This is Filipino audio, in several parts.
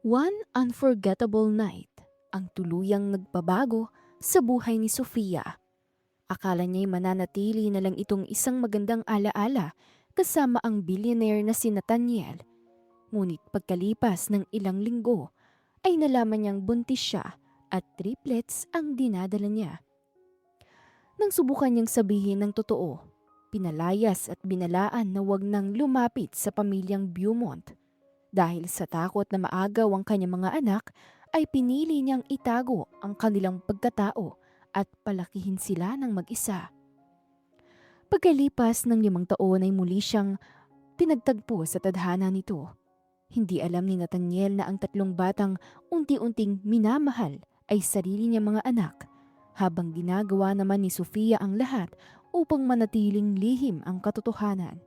One unforgettable night ang tuluyang nagbabago sa buhay ni Sofia. Akala niya'y mananatili na lang itong isang magandang alaala kasama ang billionaire na si Nathaniel. Ngunit pagkalipas ng ilang linggo ay nalaman niyang buntis siya at triplets ang dinadala niya. Nang subukan niyang sabihin ng totoo, pinalayas at binalaan na wag nang lumapit sa pamilyang Beaumont. Dahil sa takot na maagaw ang kanyang mga anak, ay pinili niyang itago ang kanilang pagkatao at palakihin sila ng mag-isa. Pagkalipas ng 5 taon ay muli siyang pinagtagpo sa tadhana nito. Hindi alam ni Nathaniel na ang 3 batang unti-unting minamahal ay sarili niyang mga anak, habang ginagawa naman ni Sofia ang lahat upang manatiling lihim ang katotohanan.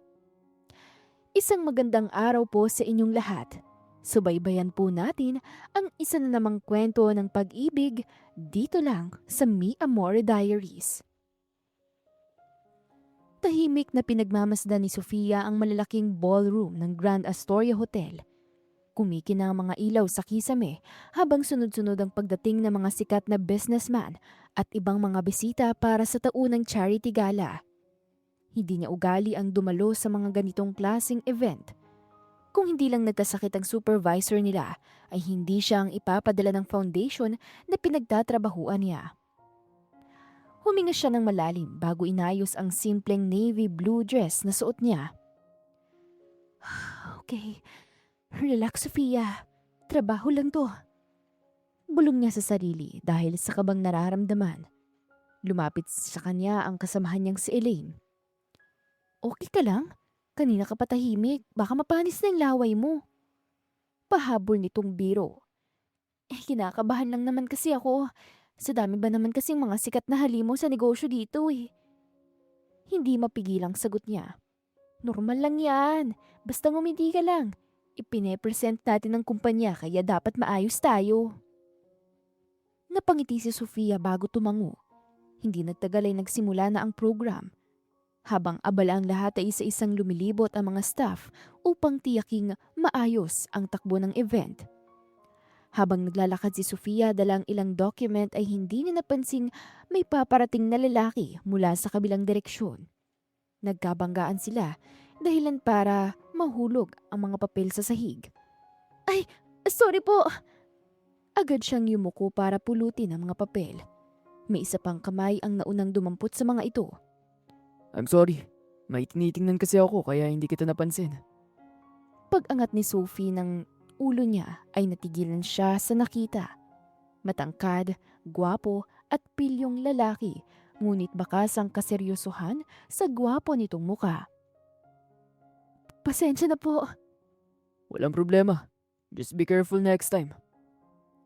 Isang magandang araw po sa inyong lahat. Subaybayan po natin ang isa na namang kwento ng pag-ibig dito lang sa Mi Amore Diaries. Tahimik na pinagmamasdan ni Sofia ang malalaking ballroom ng Grand Astoria Hotel. Kumikinang ang mga ilaw sa kisame habang sunod-sunod ang pagdating ng mga sikat na businessman at ibang mga bisita para sa taunang charity gala. Hindi niya ugali ang dumalo sa mga ganitong klaseng event. Kung hindi lang nagkasakit ang supervisor nila, ay hindi siya ang ipapadala ng foundation na pinagtatrabahuan niya. Huminga siya ng malalim bago inayos ang simpleng navy blue dress na suot niya. Okay, relax Sofia. Trabaho lang to. Bulong niya sa sarili dahil sa kabang nararamdaman. Lumapit sa kanya ang kasamahan niyang si Elaine. Okay ka lang? Kanina ka patahimik, baka mapanis na yung laway mo. Pahabol nitong biro. Kinakabahan lang naman kasi ako. Sa dami ba naman kasing mga sikat na halimaw sa negosyo dito eh. Hindi mapigilang sagot niya. Normal lang yan. Basta ngumiti ka lang. Ipine-present natin ng kumpanya kaya dapat maayos tayo. Napangiti si Sofia bago tumango. Hindi nagtagal ay nagsimula na ang program. Habang abala ang lahat ay isa-isang lumilibot ang mga staff upang tiyaking maayos ang takbo ng event. Habang naglalakad si Sofia dalang ilang document ay hindi niya napansing may paparating na lalaki mula sa kabilang direksyon. Nagkabanggaan sila dahilan para mahulog ang mga papel sa sahig. Ay, sorry po! Agad siyang yumuko para pulutin ang mga papel. May isa pang kamay ang naunang dumampot sa mga ito. I'm sorry. May tinitingnan kasi ako kaya hindi kita napansin. Pag-angat ni Sophie ng ulo niya ay natigilan siya sa nakita. Matangkad, gwapo at pilyong lalaki, ngunit bakas ang kaseryosohan sa gwapo nitong muka. Pasensya na po. Walang problema. Just be careful next time.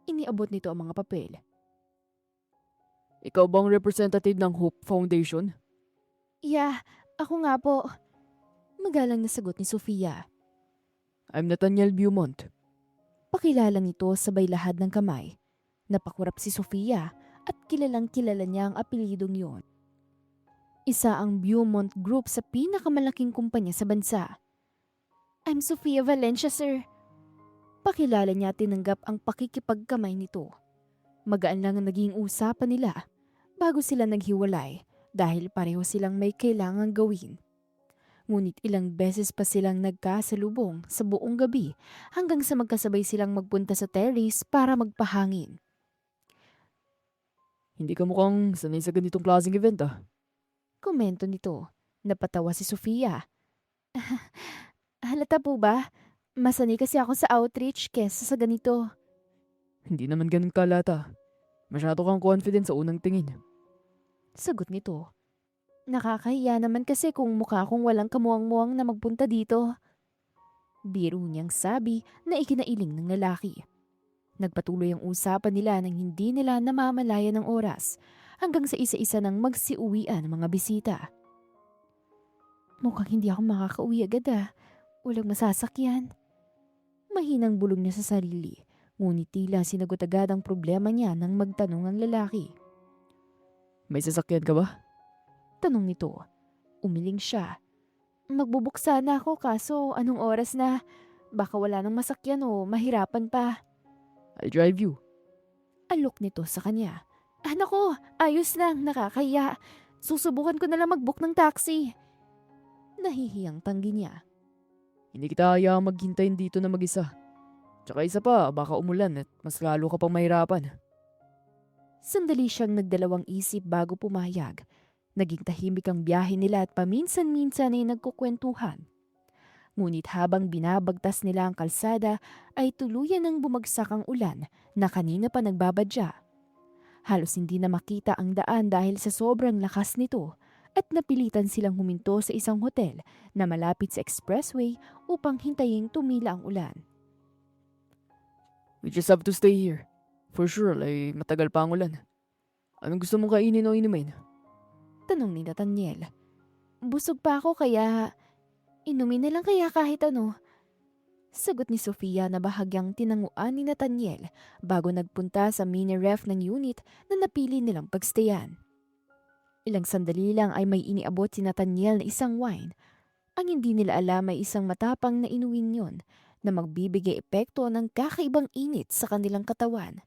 Iniabot nito ang mga papel. Ikaw bang representative ng Hope Foundation? Yeah, ako nga po. Magalang na sagot ni Sofia. I'm Nathaniel Beaumont. Pakilala nito sabay lahad ng kamay. Napakurap si Sofia at kilalang kilala niya ang apelyidong yon. Isa ang Beaumont Group sa pinakamalaking kumpanya sa bansa. I'm Sofia Valencia, sir. Pakilala niya tinanggap ang pakikipagkamay nito. Magaan lang ang naging usapan nila bago sila naghiwalay dahil pareho silang may kailangang gawin. Ngunit ilang beses pa silang nagkasalubong sa buong gabi hanggang sa magkasabay silang magpunta sa terrace para magpahangin. Hindi ka mukhang sanay sa ganitong klaseng event ah. Komento nito. Napatawa si Sofia. Halata po ba? Masanay kasi ako sa outreach kesa sa ganito. Hindi naman ganun kalata. Masyado kang confident sa unang tingin. Sagot nito. Nakakahiya naman kasi kung mukha kong walang kamuwang-muwang na magpunta dito. Biro niyang sabi na ikinailing ng lalaki. Nagpatuloy ang usapan nila nang hindi nila namamalayan ng oras hanggang sa isa-isa nang magsiuwian ang mga bisita. Mukhang hindi ako makakauwi agad ah. Walang masasakyan. Mahinang bulong niya sa sarili, ngunit tila sinagot agad ang problema niya nang magtanong ang lalaki. May sasakyan ka ba? Tanong nito. Umiling siya. Magbubuksa na ako kaso anong oras na? Baka wala nang masakyan o mahirapan pa. I'll drive you. Alok nito sa kanya. Nako, ayos lang, nakakahiya. Susubukan ko na lang mag-book ng taxi. Nahihiyang tanggi niya. Hindi kita hayaang maghintayin dito na mag-isa. Tsaka isa pa, baka umulan at mas lalo ka pang mahirapan. Sandali siyang nagdalawang isip bago pumayag. Naging tahimik ang biyahe nila at paminsan-minsan ay nagkukwentuhan. Ngunit habang binabagtas nila ang kalsada ay tuluyan ng bumagsak ang ulan na kanina pa nagbabadya. Halos hindi na makita ang daan dahil sa sobrang lakas nito at napilitan silang huminto sa isang hotel na malapit sa expressway upang hintayin tumila ang ulan. We just have to stay here. For sure, ay matagal pa ang ulan. Anong gusto mong kainin o inumin? Tanong ni Nathaniel. Busog pa ako kaya inumin na lang kaya kahit ano. Sagot ni Sofia na bahagyang tinanguan ni Nathaniel bago nagpunta sa mini ref ng unit na napili nilang pagstayan. Ilang sandali lang ay may iniabot si Nathaniel na isang wine. Ang hindi nila alam ay isang matapang na inuwin yon na magbibigay epekto ng kakaibang init sa kanilang katawan.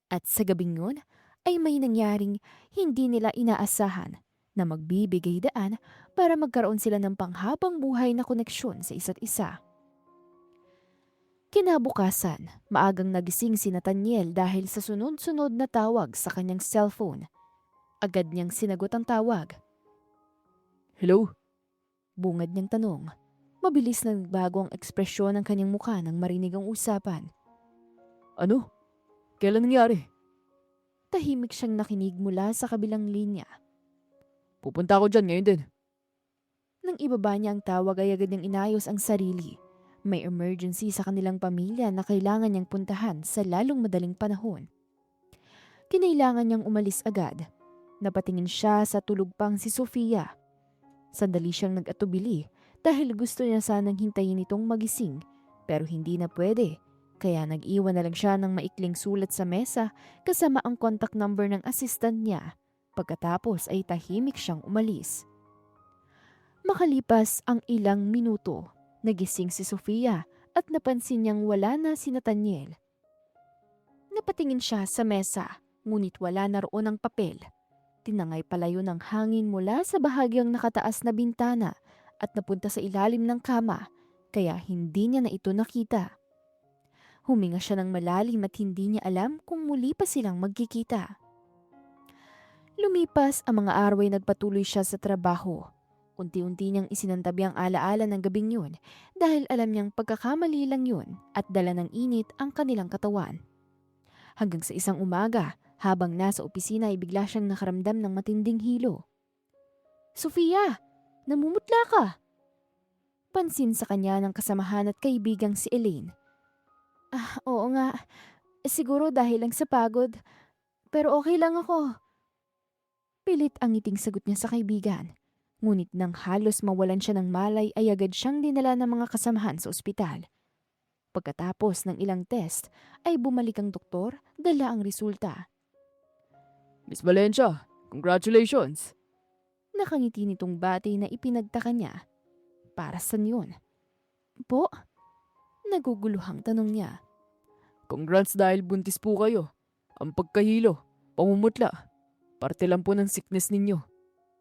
At sa gabing yun ay may nangyaring hindi nila inaasahan na magbibigay daan para magkaroon sila ng panghabang buhay na koneksyon sa isa't isa. Kinabukasan, maagang nagising si Nathaniel dahil sa sunod-sunod na tawag sa kanyang cellphone. Agad niyang sinagot ang tawag. Hello? Bungad niyang tanong. Mabilis na nagbago ang ekspresyon ng kanyang mukha nang marinig ang usapan. Ano? Kailan nangyari? Tahimik siyang nakinig mula sa kabilang linya. Pupunta ako dyan ngayon din. Nang ibaba niya ang tawag ay agad niyang inayos ang sarili. May emergency sa kanilang pamilya na kailangan niyang puntahan sa lalong madaling panahon. Kinailangan niyang umalis agad. Napatingin siya sa tulog pang si Sofia. Sandali siyang nag-atubili dahil gusto niya sanang hintayin itong magising pero hindi na pwede. Kaya nag-iwan na lang siya ng maikling sulat sa mesa kasama ang contact number ng assistant niya. Pagkatapos ay tahimik siyang umalis. Makalipas ang ilang minuto, nagising si Sofia at napansin niyang wala na si Nathaniel. Napatingin siya sa mesa, ngunit wala na roon ang papel. Tinangay palayo ng hangin mula sa bahagyang nakataas na bintana at napunta sa ilalim ng kama, kaya hindi niya na ito nakita. Huminga siya ng malalim at hindi niya alam kung muli pa silang magkikita. Lumipas ang mga araw ay nagpatuloy siya sa trabaho. Unti-unti niyang isinantabi ang alaala ng gabing yun dahil alam niyang pagkakamali lang yun at dala ng init ang kanilang katawan. Hanggang sa isang umaga, habang nasa opisina ay bigla siyang nakaramdam ng matinding hilo. Sofia, namumutla ka! Pansin sa kanya ng kasamahan at kaibigang si Elaine. Oo nga. Siguro dahil lang sa pagod. Pero okay lang ako. Pilit ang ngiting sagot niya sa kaibigan. Ngunit nang halos mawalan siya ng malay ay agad siyang dinala ng mga kasamahan sa ospital. Pagkatapos ng ilang test ay bumalik ang doktor, dala ang resulta. Miss Valencia, congratulations! Nakangiti nitong bati na ipinagtaka niya. Para saan yun? Po? Naguguluhang tanong niya. Congrats dahil buntis po kayo. Ang pagkahilo, pamumutla, parte lang po ng sickness ninyo.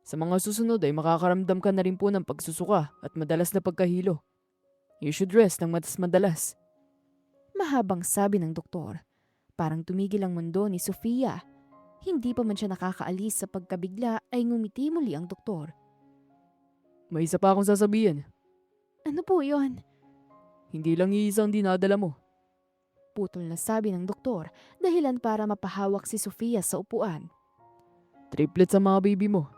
Sa mga susunod ay makakaramdam ka na rin po ng pagsusuka at madalas na pagkahilo. You should rest ng madalas. Mahabang sabi ng doktor. Parang tumigil ang mundo ni Sofia. Hindi pa man siya nakakaalis sa pagkabigla ay ngumiti muli ang doktor. May isa pa akong sasabihin. Ano po yon? Hindi lang iisang dinadala mo. Putol na sabi ng doktor dahilan para mapahawak si Sofia sa upuan. Triplets ang mga baby mo.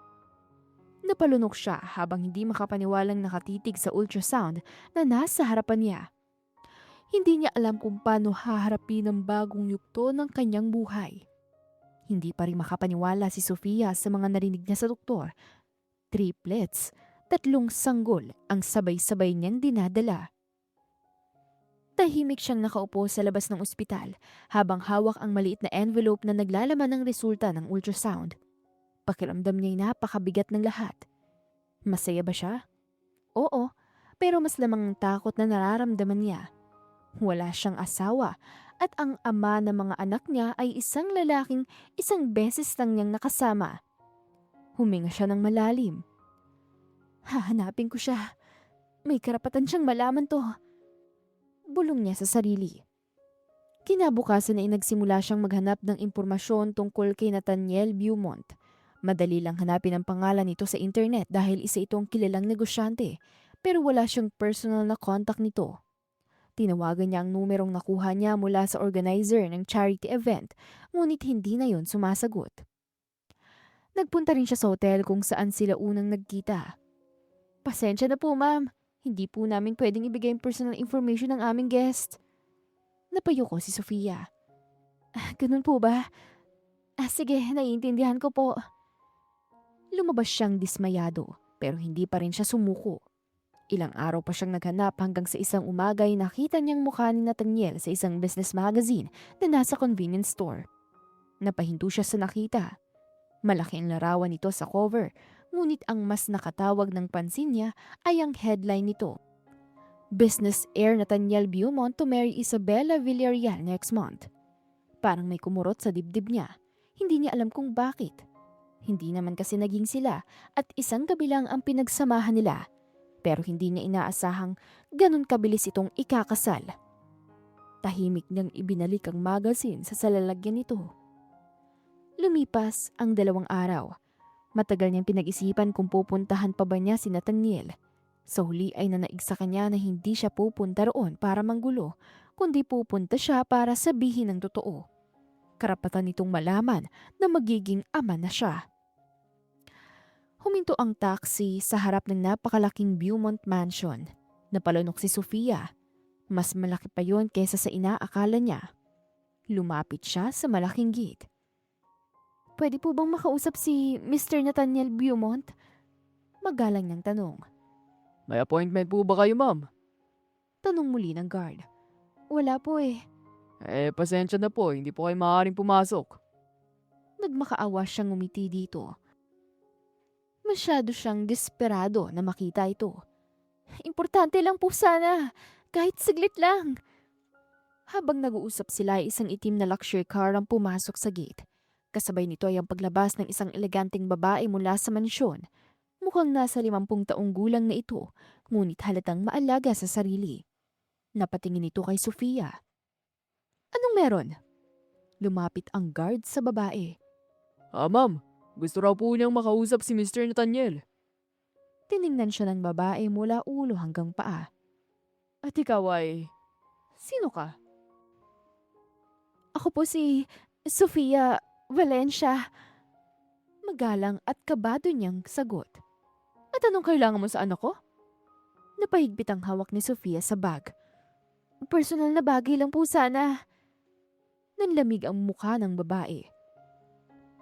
Napalunok siya habang hindi makapaniwalang nakatitig sa ultrasound na nasa harapan niya. Hindi niya alam kung paano haharapin ang bagong yugto ng kanyang buhay. Hindi pa rin makapaniwala si Sofia sa mga narinig niya sa doktor. Triplets, 3 sanggol ang sabay-sabay niyang dinadala. Tahimik siyang nakaupo sa labas ng ospital habang hawak ang maliit na envelope na naglalaman ng resulta ng ultrasound. Pakiramdam niya'y napakabigat ng lahat. Masaya ba siya? Oo, pero mas lamang ang takot na nararamdaman niya. Wala siyang asawa At ang ama ng mga anak niya ay isang lalaking isang beses lang niyang nakasama. Huminga siya ng malalim. Hahanapin ko siya. May karapatan siyang malaman to. Bulong niya sa sarili. Kinabukasan ay nagsimula siyang maghanap ng impormasyon tungkol kay Nathaniel Beaumont. Madali lang hanapin ang pangalan nito sa internet dahil isa itong kilalang negosyante, pero wala siyang personal na contact nito. Tinawagan niya ang numerong nakuha niya mula sa organizer ng charity event, ngunit hindi na yon sumasagot. Nagpunta rin siya sa hotel kung saan sila unang nagkita. Pasensya na po ma'am, hindi po namin pwedeng ibigay ang personal information ng aming guest. Napayo ko si Sofia. Ganun po ba? Sige, naiintindihan ko po. Lumabas siyang dismayado pero hindi pa rin siya sumuko. Ilang araw pa siyang naghanap hanggang sa isang umaga ay nakita niyang mukha ni Nathaniel sa isang business magazine na nasa convenience store. Napahinto siya sa nakita. Malaki ang larawan nito sa cover, ngunit ang mas nakatawag ng pansin niya ay ang headline nito. Business heir Nathaniel Beaumont to marry Isabella Villarreal next month. Parang may kumurot sa dibdib niya. Hindi niya alam kung bakit. Hindi naman kasi naging sila at isang gabi lang ang pinagsamahan nila. Pero hindi niya inaasahang ganun kabilis itong ikakasal. Tahimik niyang ibinalik ang magazine sa salalagyan nito. Lumipas ang 2 araw. Matagal niyang pinag-isipan kung pupuntahan pa ba niya si Nathaniel. Sa huli ay nanaig sa kanya na hindi siya pupunta roon para manggulo, kundi pupunta siya para sabihin ang totoo. Karapatan nitong malaman na magiging ama na siya. Huminto ang taxi sa harap ng napakalaking Beaumont Mansion. Napalunok si Sofia. Mas malaki pa yon kesa sa inaakala niya. Lumapit siya sa malaking gate. Pwede po bang makausap si Mr. Nathaniel Beaumont? Magalang niyang tanong. May appointment po ba kayo, ma'am? Tanong muli ng guard. Wala po eh. Pasensya na po, hindi po kayo maaaring pumasok. Nagmakaawa siyang ngumiti dito. Masyado siyang desperado na makita ito. Importante lang po sana, kahit saglit lang. Habang nag-uusap sila ay isang itim na luxury car ang pumasok sa gate. Kasabay nito ay ang paglabas ng isang eleganteng babae mula sa mansyon. Mukhang nasa 50 taong gulang na ito, ngunit halatang maalaga sa sarili. Napatingin ito kay Sofia. Anong meron? Lumapit ang guard sa babae. Ma'am, gusto raw po niyang makausap si Mr. Nathaniel. Tiningnan siya ng babae mula ulo hanggang paa. At ikaw ay... Sino ka? Ako po si Sofia Valencia. Magalang at kabado niyang sagot. At anong kailangan mo sa anak ko? Napahigpit ang hawak ni Sofia sa bag. Personal na bagay lang po sana. Nanlamig ang mukha ng babae.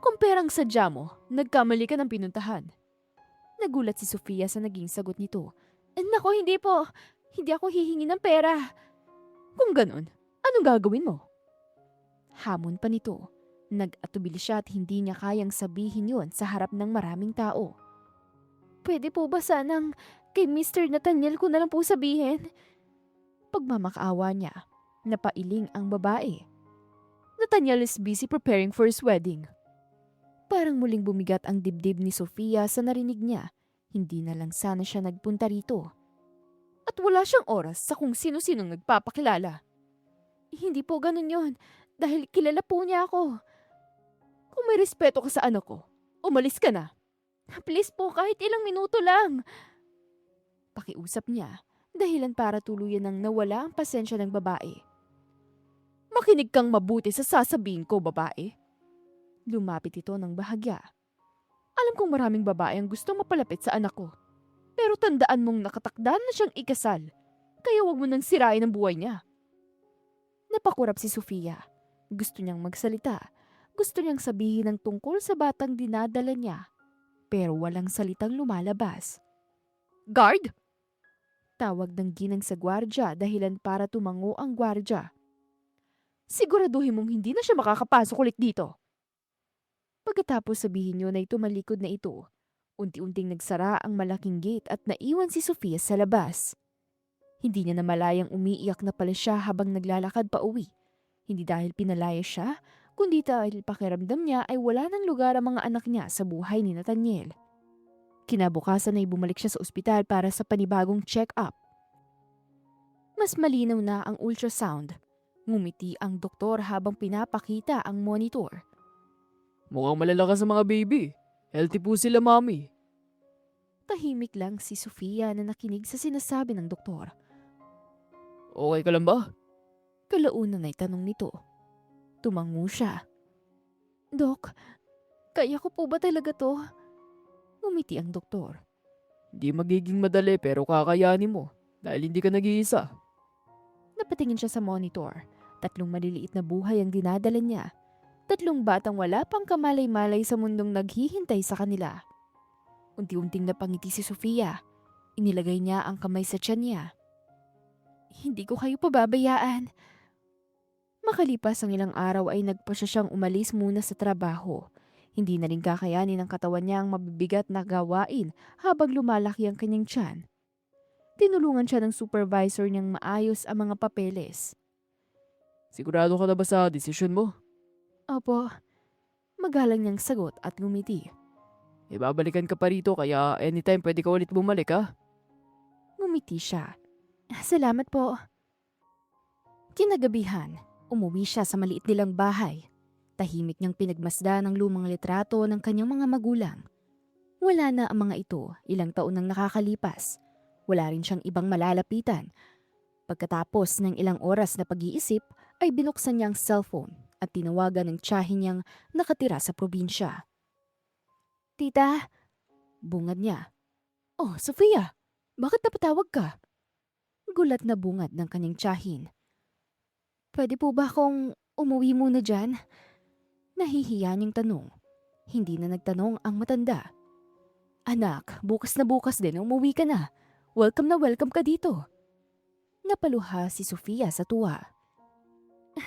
Kung perang sadya mo, nagkamali ka ng pinuntahan. Nagulat si Sofia sa naging sagot nito. Nako, hindi po. Hindi ako hihingi ng pera. Kung ganun, anong gagawin mo? Hamon pa nito. Nag-atubili siya at hindi niya kayang sabihin yon sa harap ng maraming tao. Pwede po ba sanang kay Mr. Nathaniel ko na lang po sabihin? Pagmamakaawa niya, napailing ang babae. Nathaniel is busy preparing for his wedding. Parang muling bumigat ang dibdib ni Sofia sa narinig niya. Hindi na lang sana siya nagpunta rito. At wala siyang oras sa kung sino-sinong nagpapakilala. Hindi po ganun yon, dahil kilala po niya ako. Kung may respeto ka sa anak ko, umalis ka na. Please po, kahit ilang minuto lang. Pakiusap niya, dahilan para tuluyan ng nawala ang pasensya ng babae. Makinig kang mabuti sa sasabihin ko, babae. Lumapit ito ng bahagya. Alam kong maraming babae ang gusto mapalapit sa anak ko. Pero tandaan mong nakatakda na siyang ikasal. Kaya wag mo nang sirain ang buhay niya. Napakurap si Sofia. Gusto niyang magsalita. Gusto niyang sabihin ng tungkol sa batang dinadala niya. Pero walang salitang lumalabas. Guard? Tawag ng ginang sa gwardya dahilan para tumango ang gwardya. Siguraduhin mong hindi na siya makakapasok ulit dito. Pagkatapos sabihin niyo na tumalikod na ito, unti-unting nagsara ang malaking gate at naiwan si Sofia sa labas. Hindi niya namalayang umiiyak na pala siya habang naglalakad pa uwi. Hindi dahil pinalaya siya, kundi dahil pakiramdam niya ay wala ng lugar ang mga anak niya sa buhay ni Nathaniel. Kinabukasan ay bumalik siya sa ospital para sa panibagong check-up. Mas malinaw na ang ultrasound. Ngumiti ang doktor habang pinapakita ang monitor. Mukhang malalakas sa mga baby. Healthy po sila, mami. Tahimik lang si Sofia na nakinig sa sinasabi ng doktor. Okay ka lang ba? Kalaunan ay tanong nito. Tumango siya. Dok, kaya ko po ba talaga to? Ngumiti ang doktor. Hindi magiging madali pero kakayanin mo dahil hindi ka nag-iisa. Napatingin siya sa monitor. 3 maliliit na buhay ang dinadala niya. 3 batang wala pang kamalay-malay sa mundong naghihintay sa kanila. Unti-unting napangiti si Sofia. Inilagay niya ang kamay sa tiyan niya. Hindi ko kayo pababayaan. Makalipas ang ilang araw ay nagpasya siyang umalis muna sa trabaho. Hindi na rin kakayanin ng katawan niya ang mabibigat na gawain habang lumalaki ang kanyang tiyan. Tinulungan siya ng supervisor niyang maayos ang mga papeles. Sigurado ka na ba sa desisyon mo? Opo, magalang niyang sagot at ngumiti. Ibabalikan ka pa rito kaya anytime pwede ka ulit bumalik, ha? Ngumiti siya. Salamat po. Kinagabihan, umuwi siya sa maliit nilang bahay. Tahimik niyang pinagmasda ng lumang litrato ng kanyang mga magulang. Wala na ang mga ito, ilang taon nang nakakalipas. Wala rin siyang ibang malalapitan. Pagkatapos ng ilang oras na pag-iisip, ay binuksan niya ang cellphone at tinawagan ng tiyahin niyang nakatira sa probinsya. Tita, bungad niya. Oh, Sofia, bakit napatawag ka? Gulat na bungad ng kanyang tiyahin. Pwede po ba akong umuwi muna dyan? Nahihiya niyang tanong. Hindi na nagtanong ang matanda. Anak, bukas na bukas din umuwi ka na. Welcome ka dito. Napaluha si Sofia sa tuwa.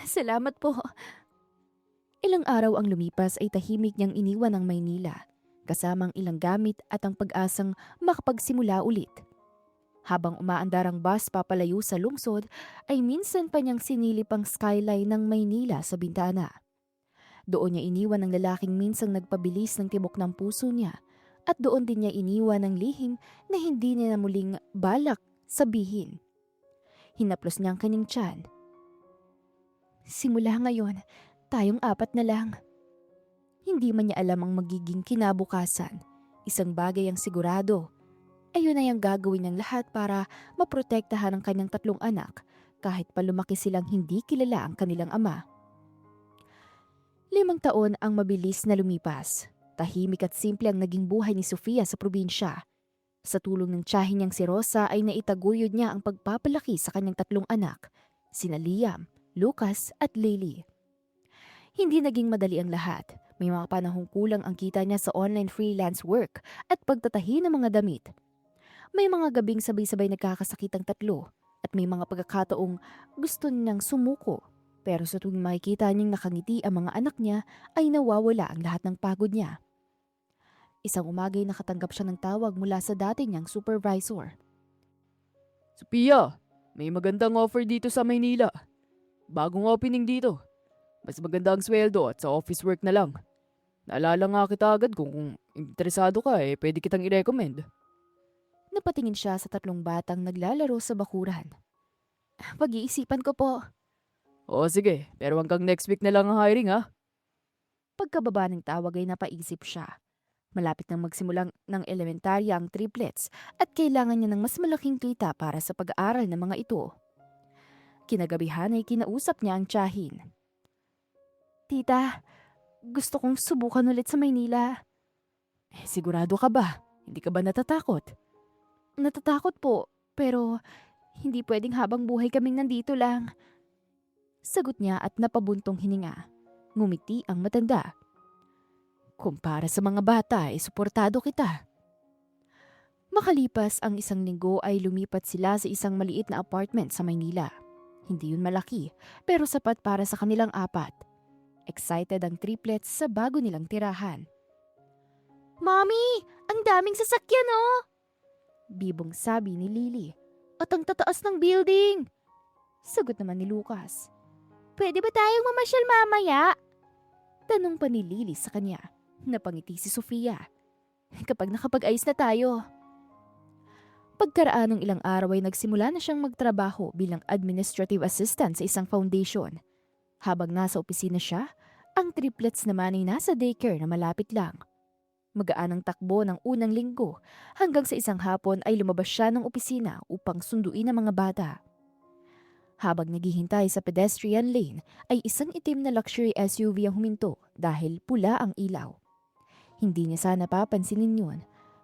Salamat po. Ilang araw ang lumipas ay tahimik niyang iniwan ang Maynila, kasamang ilang gamit at ang pag-asang makapagsimula ulit. Habang umaandar ang bus papalayo sa lungsod, ay minsan pa niyang sinilip ang skyline ng Maynila sa bintana. Doon niya iniwan ang lalaking minsang nagpabilis ng tibok ng puso niya at doon din niya iniwan ang lihim na hindi niya na muling balak sabihin. Hinaplos niya ang kanyang tiyan. Simula ngayon, tayong 4 na lang. Hindi man niya alam ang magiging kinabukasan. Isang bagay ang sigurado. Ayun ay ang gagawin niyang lahat para maprotektahan ang kanyang 3 anak kahit pa lumaki silang hindi kilala ang kanilang ama. 5 taon ang mabilis na lumipas. Tahimik at simple ang naging buhay ni Sofia sa probinsya. Sa tulong ng tiyahin niyang si Rosa ay naitaguyod niya ang pagpapalaki sa kanyang 3 anak, sina Liam, Lucas at Lily. Hindi naging madali ang lahat. May mga panahong kulang ang kita niya sa online freelance work at pagtatahi ng mga damit. May mga gabing sabay-sabay nagkakasakit ang 3 at may mga pagkakataong gusto niyang sumuko. Pero sa tuwing makikita niyang nakangiti ang mga anak niya ay nawawala ang lahat ng pagod niya. Isang umaga'y nakatanggap siya ng tawag mula sa dati niyang supervisor. Sophia, may magandang offer dito sa Maynila. Bagong opening dito. Mas maganda ang sweldo at sa office work na lang. Naalala nga kita agad kung interesado ka pwede kitang i-recommend. Napatingin siya sa 3 batang naglalaro sa bakuran. Pag-iisipan ko po. Oo sige, pero hanggang next week na lang ang hiring, ha? Pagkababa ng tawag ay napaisip siya. Malapit nang magsimulang ng elementarya ang triplets at kailangan niya ng mas malaking kita para sa pag-aaral ng mga ito. Kinagabihan ay kinausap niya ang tiyahin. Tita, gusto kong subukan ulit sa Maynila. Sigurado ka ba? Hindi ka ba natatakot? Natatakot po, pero hindi pwedeng habang buhay kaming nandito lang. Sagot niya at napabuntong hininga. Ngumiti ang matanda. Kumpara sa mga bata suportado kita. Makalipas ang 1 linggo ay lumipat sila sa isang maliit na apartment sa Maynila. Hindi yun malaki, pero sapat para sa kanilang 4. Excited ang triplets sa bago nilang tirahan. Mommy! Ang daming sasakyan oh! Bibong sabi ni Lily. At ang tataas ng building! Sagot naman ni Lucas. Pwede ba tayong mamasyal mamaya? Tanong pa ni Lily sa kanya. Napangiti si Sofia. Kapag nakapag-ayos na tayo. Pagkaraan ng ilang araw ay nagsimula na siyang magtrabaho bilang administrative assistant sa isang foundation. Habang nasa opisina siya, ang triplets naman ay nasa daycare na malapit lang. Magaan ang takbo ng unang linggo hanggang sa isang hapon ay lumabas siya ng opisina upang sunduin ang mga bata. Habang naghihintay sa pedestrian lane ay isang itim na luxury SUV ang huminto dahil pula ang ilaw. Hindi niya sana papansinin yun,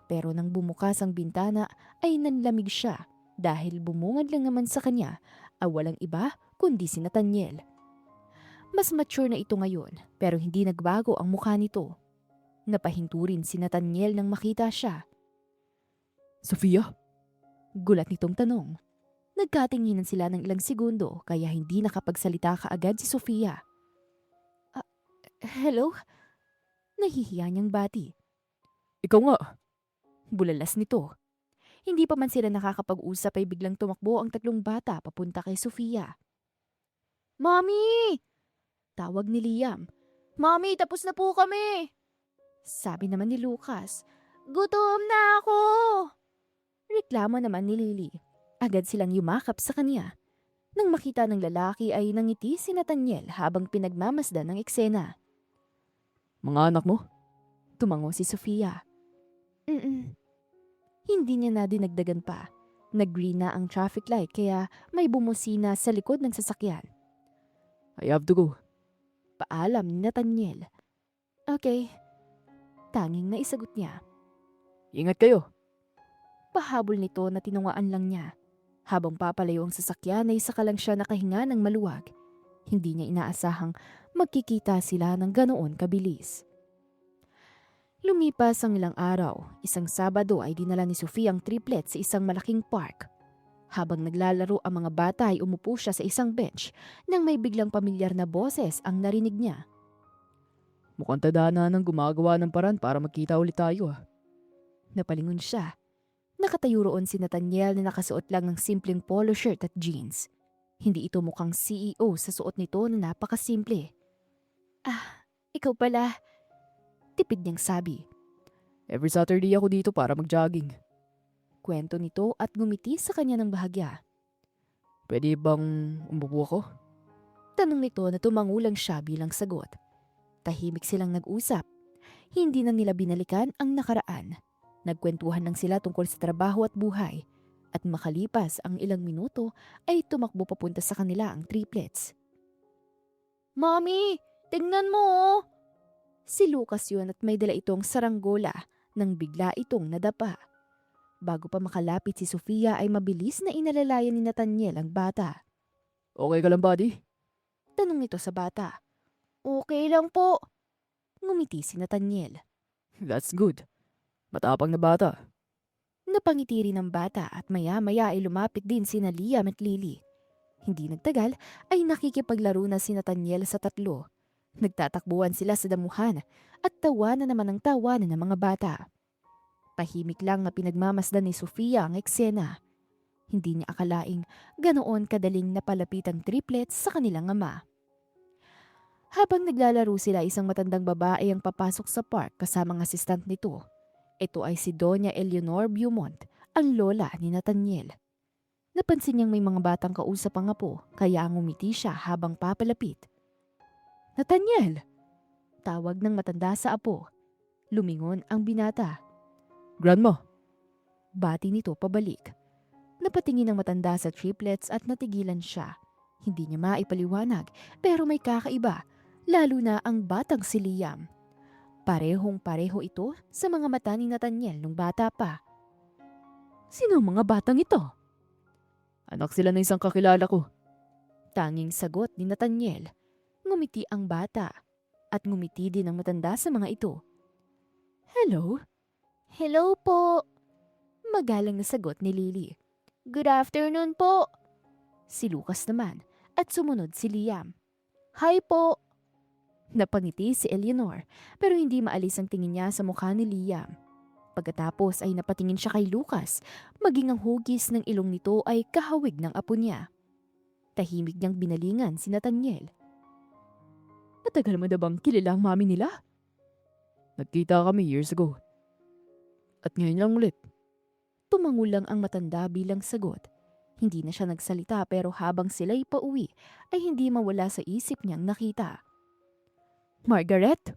pero nang bumukas ang bintana ay nanlamig siya dahil bumungad lang naman sa kanya ay walang iba kundi si Nathaniel. Mas mature na ito ngayon pero hindi nagbago ang mukha nito. Napahinto rin si Nathaniel nang makita siya. Sofia? Gulat nitong tanong. Nagkatinginan sila ng ilang segundo kaya hindi nakapagsalita kaagad si Sofia. Hello? Nahihiya niyang bati. Ikaw nga. Bulalas nito. Hindi pa man sila nakakapag-usap ay biglang tumakbo ang tatlong bata papunta kay Sofia. Mommy! Tawag ni Liam. Mommy, tapos na po kami! Sabi naman ni Lucas. Gutom na ako! Reklamo naman ni Lily. Agad silang yumakap sa kanya. Nang makita ng lalaki ay nangiti si Nathaniel habang pinagmamasdan ng eksena. Mga anak mo? Tumango si Sofia. Hindi niya na dinagdagan pa. Nag-green na ang traffic light kaya may bumusina sa likod ng sasakyan. I have to go. Paalam ni Nathaniel. Okay. Tanging naisagot niya. Ingat kayo. Pahabol nito na tinungaan lang niya. Habang papalayo ang sasakyan ay saka lang siya nakahinga ng maluwag. Hindi niya inaasahang magkikita sila ng ganoon kabilis. Lumipas ang ilang araw, isang Sabado ay dinala ni Sofia ang triplet sa isang malaking park. Habang naglalaro ang mga bata ay umupo siya sa isang bench nang may biglang pamilyar na boses ang narinig niya. Mukhang tadhana nang gumagawa ng paraan para magkita ulit tayo ah. Napalingon siya. Nakatayo roon si Nathaniel na nakasuot lang ng simpleng polo shirt at jeans. Hindi ito mukhang CEO sa suot nito na napakasimple. Ikaw pala. Tipid niyang sabi. Every Saturday ako dito para mag-jogging. Kwento nito at ngumiti sa kanya ng bahagya. Pwede bang umupo ako? Tanong nito na tumangulang siya bilang sagot. Tahimik silang nag-usap. Hindi na nila binalikan ang nakaraan. Nagkwentuhan lang sila tungkol sa trabaho at buhay. At makalipas ang ilang minuto ay tumakbo papunta sa kanila ang triplets. Mommy, tingnan mo oh! Si Lucas yun at may dala itong saranggola nang bigla itong nadapa. Bago pa makalapit si Sofia ay mabilis na inalalayan ni Nathaniel ang bata. Okay ka lang, buddy? Tanong nito sa bata. Okay lang po. Ngumiti si Nathaniel. That's good. Matapang na bata. Napangiti rin ang bata at maya-maya ay lumapit din sina Liam at Lily. Hindi nagtagal ay nakikipaglaro na si Nathaniel sa tatlo. Nagtatakbuhan sila sa damuhan at tawanan naman ang tawanan ng mga bata. Tahimik lang na pinagmamasdan ni Sofia ang eksena. Hindi niya akalaing ganoon kadaling napalapit ang triplets sa kanilang ama. Habang naglalaro sila, isang matandang babae ang papasok sa park kasama ang assistant nito. Ito ay si Doña Eleanor Beaumont, ang lola ni Nathaniel. Napansin niyang may mga batang kausap ang apo kaya ngumiti siya habang papalapit. Nathaniel! Tawag ng matanda sa apo. Lumingon ang binata. Grandma. Bati nito pabalik. Napatingin ang matanda sa triplets at natigilan siya. Hindi niya maipaliwanag pero may kakaiba, lalo na ang batang si Liam. Parehong-pareho ito sa mga mata ni Nathaniel nung bata pa. Sino ang mga batang ito? Anak sila ng isang kakilala ko. Tanging sagot ni Nathaniel. Ngumiti ang bata at ngumiti din ang matanda sa mga ito. Hello? Hello po. Magalang na sagot ni Lily. Good afternoon po. Si Lucas naman at sumunod si Liam. Hi po. Napangiti si Eleanor pero hindi maalis ang tingin niya sa mukha ni Liam. Pagkatapos ay napatingin siya kay Lucas, maging ang hugis ng ilong nito ay kahawig ng apo niya. Tahimik niyang binalingan si Nathaniel. Matagal mo na bang kilala ang mami nila? Nagkita kami years ago. At ngayon lang ulit. Tumango lang ang matanda bilang sagot. Hindi na siya nagsalita pero habang sila'y pauwi ay hindi mawala sa isip niyang nakita. Margaret?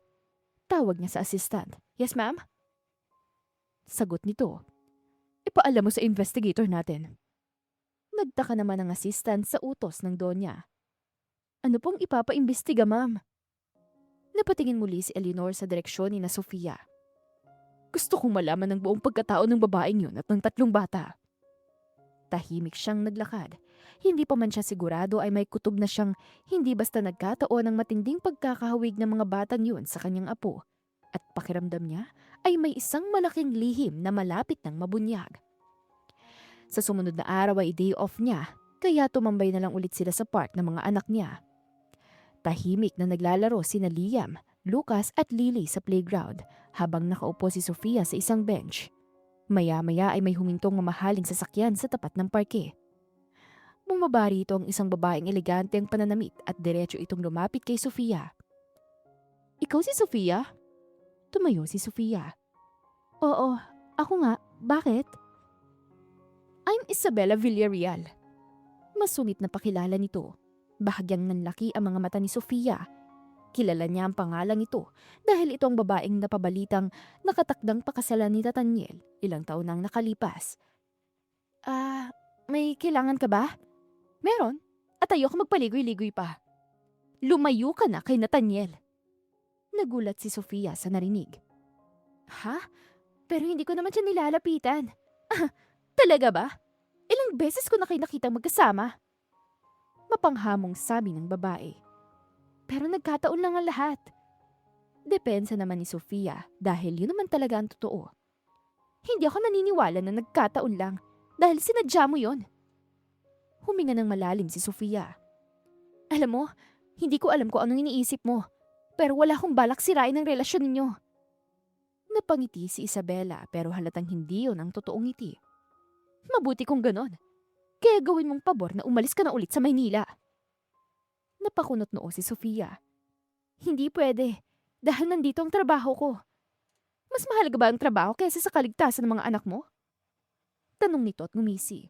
Tawag niya sa assistant. Yes, ma'am? Sagot nito. Ipaalam mo sa investigator natin. Nagtaka naman ang assistant sa utos ng donya. Ano pong ipapaimbestiga, ma'am? Napatingin muli si Eleanor sa direksyon ni na Sofia. Gusto kong malaman ng buong pagkatao ng babaeng yun at ng 3 bata. Tahimik siyang naglakad. Hindi pa man siya sigurado ay may kutob na siyang hindi basta nagkataon ng matinding pagkakahawig ng mga batang yun sa kanyang apo. At pakiramdam niya ay may isang malaking lihim na malapit ng mabunyag. Sa sumunod na araw ay day off niya, kaya tumambay na lang ulit sila sa park ng mga anak niya. Tahimik na naglalaro sina Liam, Lucas at Lily sa playground habang nakaupo si Sofia sa isang bench. Maya-maya ay may humintong mamahaling sasakyan sa tapat ng parke. Bumaba rito ang isang babaeng elegante ang pananamit at diretso itong lumapit kay Sofia. Ikaw si Sofia? Tumayo si Sofia. Oo, ako nga. Bakit? I'm Isabella Villarreal. Masungit na pakilala nito. Bahagyang nanlaki ang mga mata ni Sofia. Kilala niya ang pangalang ito dahil ito ang babaeng napabalitang nakatakdang pakasalan ni Nathaniel ilang taon nang nakalipas. May kailangan ka ba? Meron. At ayoko magpaligoy-ligoy pa. Lumayo ka na kay Nathaniel. Nagulat si Sofia sa narinig. Ha? Pero hindi ko naman siya nilalapitan. Talaga ba? Ilang beses ko na kayo nakitang magkasama. Mapanghamong sabi ng babae. Pero nagkataon lang ang lahat. Depensa naman ni Sofia dahil yun naman talaga ang totoo. Hindi ako naniniwala na nagkataon lang dahil sinadya mo yon. Huminga ng malalim si Sofia. Alam mo, hindi ko alam kung anong iniisip mo, pero wala akong balak sirain ang relasyon ninyo. Napangiti si Isabella pero halatang hindi yon ang totoong ngiti. Mabuti kung ganon. Kaya gawin mong pabor na umalis ka na ulit sa Maynila. Napakunot noo si Sofia. Hindi pwede, dahil nandito ang trabaho ko. Mas mahalaga ba ang trabaho kaysa sa kaligtasan ng mga anak mo? Tanong nito at ngumisi.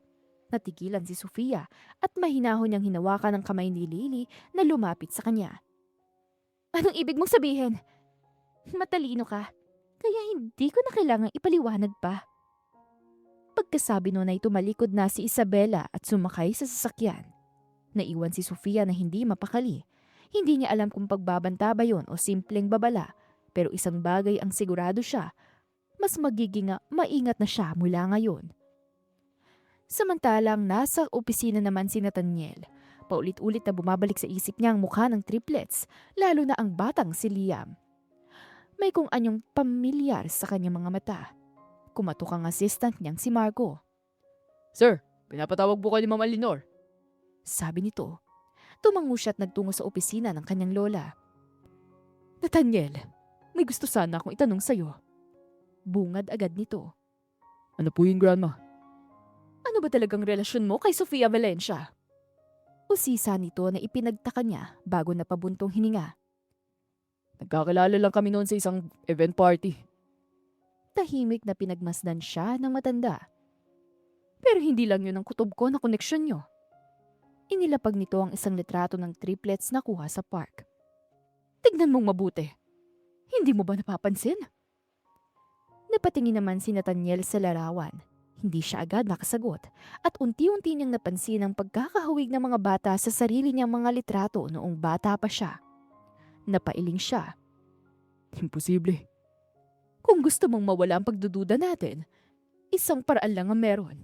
Natigilan si Sofia at mahinahon niyang hinawakan ang kamay ni Lily na lumapit sa kanya. Anong ibig mong sabihin? Matalino ka, kaya hindi ko na kailangang ipaliwanag pa. Pagkasabi noon ay tumalikod na si Isabella at sumakay sa sasakyan. Naiwan si Sofia na hindi mapakali. Hindi niya alam kung pagbabanta ba yun o simpleng babala, pero isang bagay ang sigurado siya, mas magiging maingat na siya mula ngayon. Samantalang nasa opisina naman si Nathaniel. Paulit-ulit na bumabalik sa isip niya ang mukha ng triplets, lalo na ang batang si Liam. May kung anyong pamilyar sa kanyang mga mata. Kumatok ang assistant niyang si Marco. Sir, pinapatawag po kayo ni Ma'am Eleanor. Sabi nito. Tumango siya at nagtungo sa opisina ng kanyang lola. Nathaniel, may gusto sana akong itanong sa'yo. Bungad agad nito. Ano po yung grandma? Ano ba talagang relasyon mo kay Sofia Valencia? Usisa nito na ipinagtaka niya bago napabuntong hininga. Nagkakilala lang kami noon sa isang event party. Tahimik na pinagmasdan siya ng matanda. Pero hindi lang yun ang kutob ko na koneksyon nyo. Inilapag nito ang isang litrato ng triplets na kuha sa park. Tignan mong mabuti. Hindi mo ba napapansin? Napatingin naman si Nathaniel sa larawan. Hindi siya agad nakasagot at unti-unti niyang napansin ang pagkakahawig ng mga bata sa sarili niyang mga litrato noong bata pa siya. Napailing siya. Imposible. Kung gusto mong mawala ang pagdududa natin, isang paraan lang ang meron.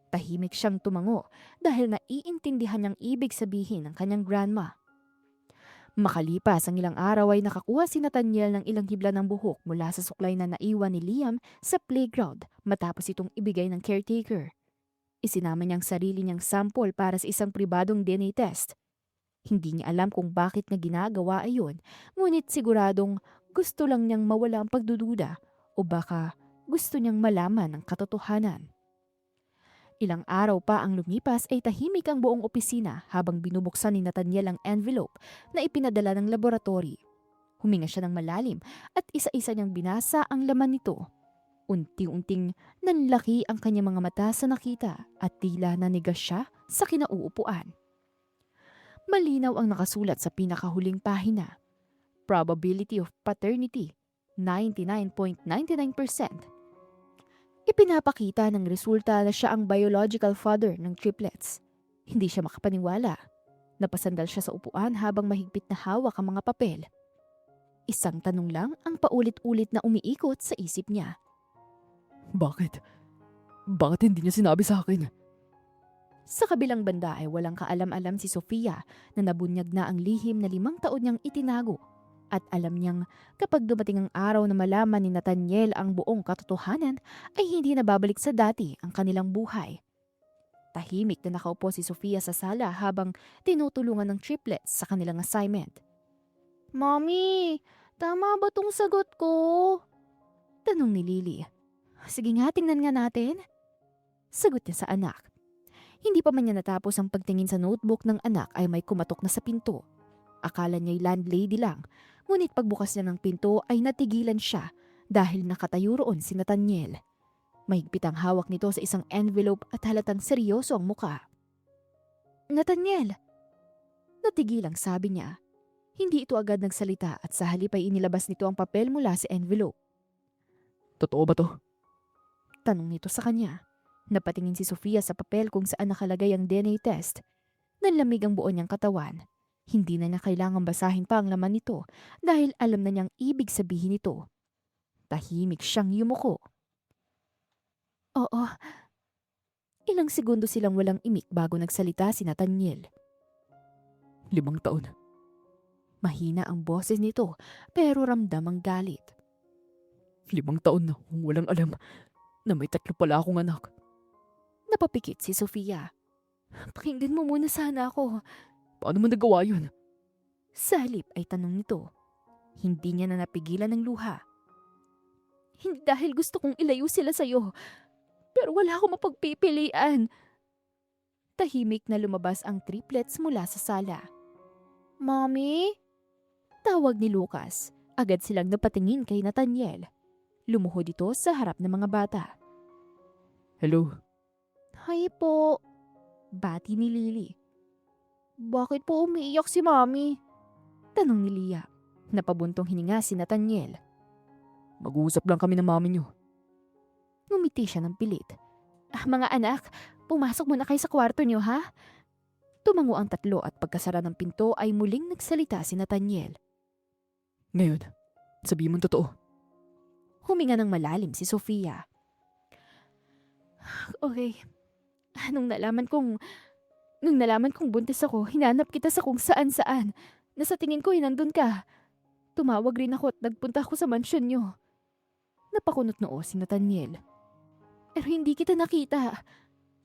Tahimik siyang tumango dahil naiintindihan niyang ibig sabihin ng kanyang grandma. Makalipas ang ilang araw ay nakakuha si Nathaniel ng ilang hibla ng buhok mula sa suklay na naiwan ni Liam sa playground matapos itong ibigay ng caretaker. Isinama niyang sarili niyang sample para sa isang pribadong DNA test. Hindi niya alam kung bakit niya ginagawa ayon, ngunit siguradong gusto lang niyang mawala ang pagdududa o baka gusto niyang malaman ang katotohanan. Ilang araw pa ang lumipas ay tahimik ang buong opisina habang binubuksan ni Nathaniel ang envelope na ipinadala ng laboratory. Huminga siya ng malalim at isa-isa niyang binasa ang laman nito. Unti-unting nanlaki ang kanyang mga mata sa nakita at tila nanigas siya sa kinauupuan. Malinaw ang nakasulat sa pinakahuling pahina. Probability of paternity, 99.99%. Ipinapakita ng resulta na siya ang biological father ng triplets. Hindi siya makapaniwala. Napasandal siya sa upuan habang mahigpit na hawak ang mga papel. Isang tanong lang ang paulit-ulit na umiikot sa isip niya. Bakit? Bakit hindi niya sinabi sa akin? Sa kabilang banda ay walang kaalam-alam si Sofia na nabunyag na ang lihim na 5 taon niyang itinago. At alam niyang kapag dumating ang araw na malaman ni Nathaniel ang buong katotohanan ay hindi na babalik sa dati ang kanilang buhay. Tahimik na nakaupo si Sofia sa sala habang tinutulungan ng triplets sa kanilang assignment. Mommy, tama ba tong sagot ko? Tanong ni Lily. Sige nga, tingnan nga natin. Sagot niya sa anak. Hindi pa man niya natapos ang pagtingin sa notebook ng anak ay may kumatok na sa pinto. Akala niya'y landlady lang, ngunit pagbukas niya ng pinto ay natigilan siya dahil nakatayo roon si Nathaniel. Mahigpit ang hawak nito sa isang envelope at halatang seryoso ang muka. Nathaniel! Natigilang sabi niya. Hindi ito agad nagsalita at sa halip ay inilabas nito ang papel mula sa envelope. Totoo ba to? Tanong nito sa kanya. Napatingin si Sofia sa papel kung saan nakalagay ang DNA test. Nanlamig ang buo niyang katawan. Hindi na niya kailangang basahin pa ang laman nito dahil alam na niyang ibig sabihin nito. Tahimik siyang yumuko. Oo. Ilang segundo silang walang imik bago nagsalita si Nathaniel. 5 taon. Mahina ang boses nito pero ramdam ang galit. 5 taon na walang alam na may 3 pala akong anak. Napapikit si Sofia. Pakinggan mo muna sana ako. Paano mo nagawa yun? Sa halip ay tanong nito. Hindi niya na napigilan ng luha. Hindi dahil gusto kong ilayo sila sa'yo. Pero wala akong mapagpipilian. Tahimik na lumabas ang triplets mula sa sala. Mommy? Tawag ni Lucas. Agad silang napatingin kay Nathaniel. Lumuhod ito sa harap ng mga bata. Hello? Hi po. Bati ni Lily. Bakit po umiiyak si Mommy? Tanong ni Lia. Napabuntong hininga si Nathaniel. Mag-uusap lang kami ng mami niyo. Ngumiti siya ng pilit. Mga anak, pumasok muna kayo sa kwarto niyo ha? Tumango ang tatlo at pagkasara ng pinto ay muling nagsalita si Nathaniel. Ngayon, sabihin mo totoo. Huminga ng malalim si Sofia. Okay. Nung nalaman kong buntis ako, hinanap kita sa kung saan-saan. Nasa tingin ko nandun ka. Tumawag rin ako at nagpunta ako sa mansyon niyo. Napakunot noo si Nathaniel. Pero hindi kita nakita.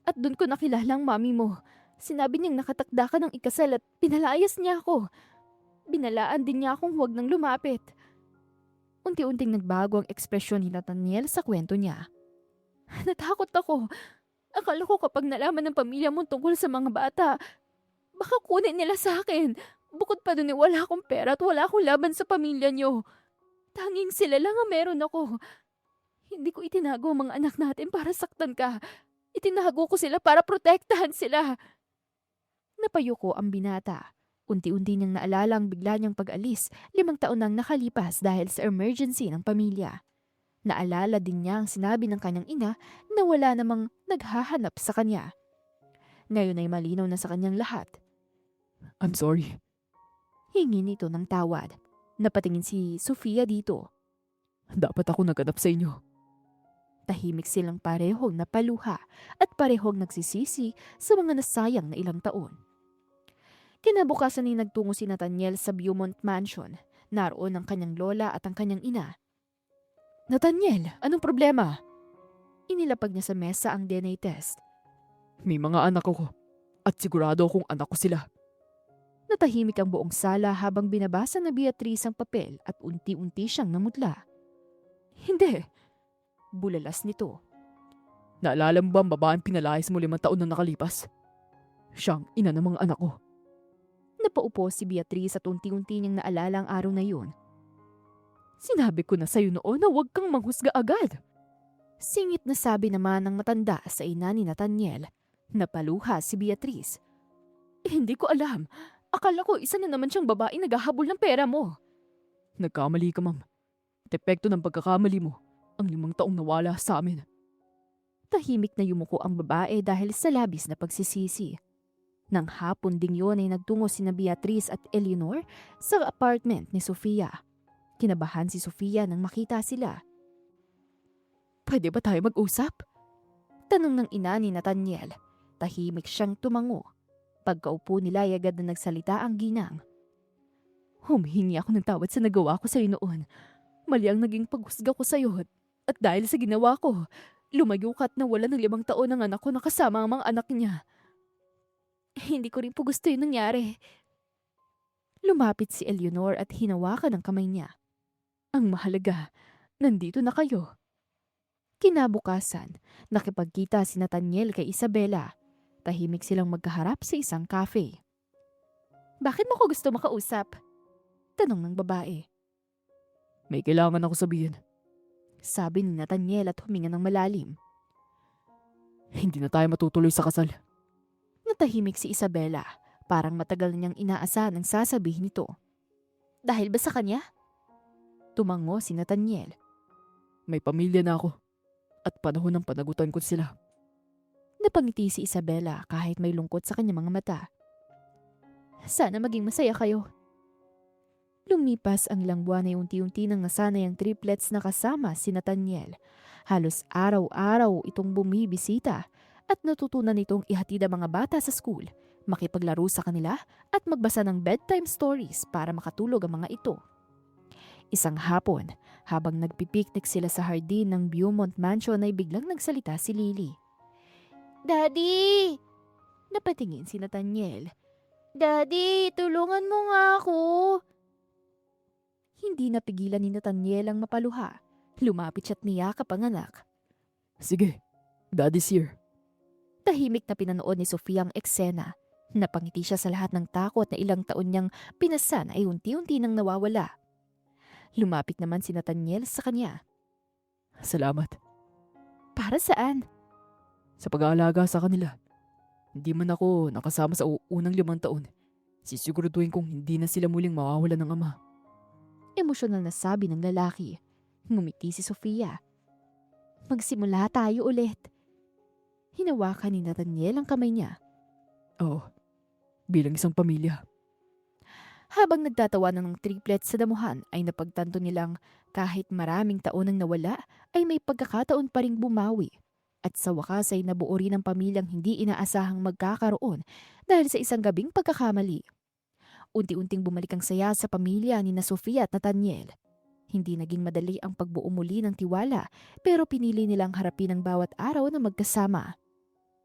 At doon ko nakilala ang mami mo. Sinabi niyang nakatakda ka ng ikasal at pinalayas niya ako. Binalaan din niya akong huwag nang lumapit. Unti-unting nagbago ang ekspresyon ni Nathaniel sa kwento niya. Natakot ako. Akala ko kapag nalaman ng pamilya mo tungkol sa mga bata, baka kunin nila sa akin. Bukod pa dun wala akong pera at wala akong laban sa pamilya niyo. Tanging sila lang ang meron ako. Hindi ko itinago ang mga anak natin para saktan ka. Itinago ko sila para protektahan sila. Napayuko ang binata. Unti-unti niyang naalala ang bigla niyang pag-alis 5 taon nang nakalipas dahil sa emergency ng pamilya. Naalala din niya ang sinabi ng kanyang ina na wala namang naghahanap sa kanya. Ngayon ay malinaw na sa kanyang lahat. I'm sorry. Hingi nito ng tawad. Napatingin si Sofia dito. Dapat ako naghanap sa inyo. Tahimik silang parehong napaluha at parehong nagsisisi sa mga nasayang na ilang taon. Kinabukasan ay nagtungo si Nathaniel sa Beaumont Mansion. Naroon ang kanyang lola at ang kanyang ina. Nathaniel, anong problema? Inilapag niya sa mesa ang DNA test. May mga anak ako at sigurado akong anak ko sila. Natahimik ang buong sala habang binabasa na Beatrice ang papel at unti-unti siyang namutla. Hindi. Bulalas nito. Naalala mo ba ang babaeng pinalayas mo 5 taon na nakalipas? Siyang ina ng mga anak ko. Napaupo si Beatrice at unti-unti niyang naalala ang araw na yun. Sinabi ko na sa'yo noon na huwag kang manghusga agad. Singit na sabi naman ng matanda sa ina ni Nathaniel. Napaluha si Beatrice. Hindi ko alam. Akala ko isa na naman siyang babaeng naghahabol ng pera mo. Nagkamali ka, ma'am. At epekto ng pagkakamali mo, ang 5 taong nawala sa amin. Tahimik na yumuko ang babae dahil sa labis na pagsisisi. Nang hapon ding yun ay nagtungo sina Beatrice at Eleanor sa apartment ni Sofia. Kinabahan si Sofia nang makita sila. Pwede ba tayo mag-usap? Tanong ng ina ni Nathaniel. Tahimik siyang tumango. Pagkaupo nila ay agad na nagsalita ang ginang. Humihingi ako ng tawad sa nagawa ko sa'yo noon. Mali ang naging paghusga ko sa'yo at dahil sa ginawa ko, lumayo ka at nawala ng 5 taon ang anak ko na kasama ang mga anak niya. Hindi ko rin po gusto yung nangyari. Lumapit si Eleanor at hinawakan ang kamay niya. Ang mahalaga, nandito na kayo. Kinabukasan, nakipagkita si Nathaniel kay Isabela. Tahimik silang magkaharap sa isang cafe. Bakit mo ko gusto makausap? Tanong ng babae. May kailangan ako sabihin. Sabi ni Nathaniel at huminga ng malalim. Hindi na tayo matutuloy sa kasal. Natahimik si Isabela. Parang matagal na niyang inaasahan ang sasabihin nito. Dahil ba sa kanya? Tumango si Nathaniel. May pamilya na ako. At panahon ng panagutan ko sila. Napangiti si Isabela kahit may lungkot sa kanyang mga mata. Sana maging masaya kayo. Lumipas ang ilang buwan ay unti-unti nang nasanay ang triplets na kasama si Nathaniel. Halos araw-araw itong bumibisita at natutunan nitong ihatid ang mga bata sa school, makipaglaro sa kanila at magbasa ng bedtime stories para makatulog ang mga ito. Isang hapon, habang nagpipiknik sila sa hardin ng Beaumont Mansion ay biglang nagsalita si Lily. Daddy! Napatingin si Nathaniel. Daddy, tulungan mo nga ako. Hindi napigilan ni Nathaniel ang mapaluha. Lumapit siya at niyakap ang anak. Sige, Daddy's here. Tahimik na pinanood ni Sofia ang eksena. Napangiti siya sa lahat ng takot na ilang taon niyang pinasan ay unti-unti nang nawawala. Lumapit naman si Nathaniel sa kanya. Salamat. Para saan? Sa pag-aalaga sa kanila. Hindi man ako nakasama sa unang 5 taon. Sisiguraduhin kong hindi na sila muling mawawala ng ama. Emosyonal na sabi ng lalaki. Ngumiti si Sofia. Magsimula tayo ulit. Hinawakan ni Nathaniel ang kamay niya. Oo, bilang isang pamilya. Habang nagtatawanan ng triplets sa damuhan ay napagtanto nilang kahit maraming taon ang nawala ay may pagkakataon pa ring bumawi. At sa wakas ay nabuo rin ang pamilyang hindi inaasahang magkakaroon dahil sa isang gabing pagkakamali. Unti-unting bumalik ang saya sa pamilya ni na Sofia at Nathaniel. Hindi naging madali ang pagbuo muli ng tiwala pero pinili nilang harapin ang bawat araw na magkasama.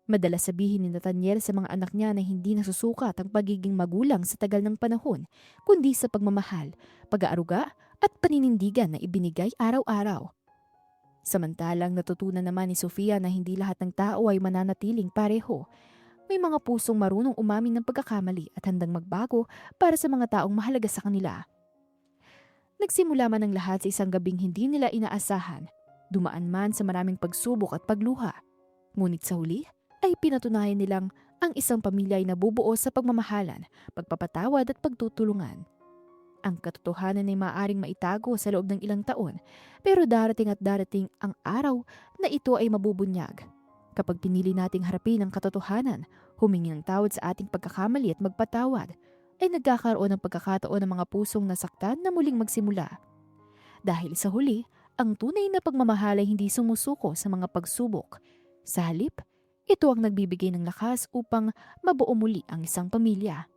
Madalas sabihin ni Nathaniel sa mga anak niya na hindi nasusukat ang pagiging magulang sa tagal ng panahon, kundi sa pagmamahal, pag-aaruga at paninindigan na ibinigay araw-araw. Samantalang natutunan naman ni Sofia na hindi lahat ng tao ay mananatiling pareho. May mga pusong marunong umamin ng pagkakamali at handang magbago para sa mga taong mahalaga sa kanila. Nagsimula man ang lahat sa isang gabing hindi nila inaasahan, dumaan man sa maraming pagsubok at pagluha. Ngunit sa huli, ay pinatunayan nilang ang isang pamilya ay nabubuo sa pagmamahalan, pagpapatawad at pagtutulungan. Ang katotohanan ay maaaring maitago sa loob ng ilang taon, pero darating at darating ang araw na ito ay mabubunyag. Kapag pinili nating harapin ang katotohanan, humingi ng tawad sa ating pagkakamali at magpatawad, ay nagkakaroon ng pagkakataon ng mga pusong nasaktan na muling magsimula. Dahil sa huli, ang tunay na pagmamahal ay hindi sumusuko sa mga pagsubok. Sa halip, ito ang nagbibigay ng lakas upang mabuo muli ang isang pamilya.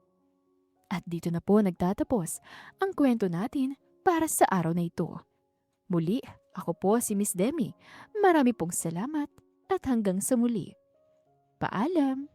At dito na po nagtatapos ang kwento natin para sa araw na ito. Muli, ako po si Miss Demi. Marami pong salamat at hanggang sa muli. Paalam!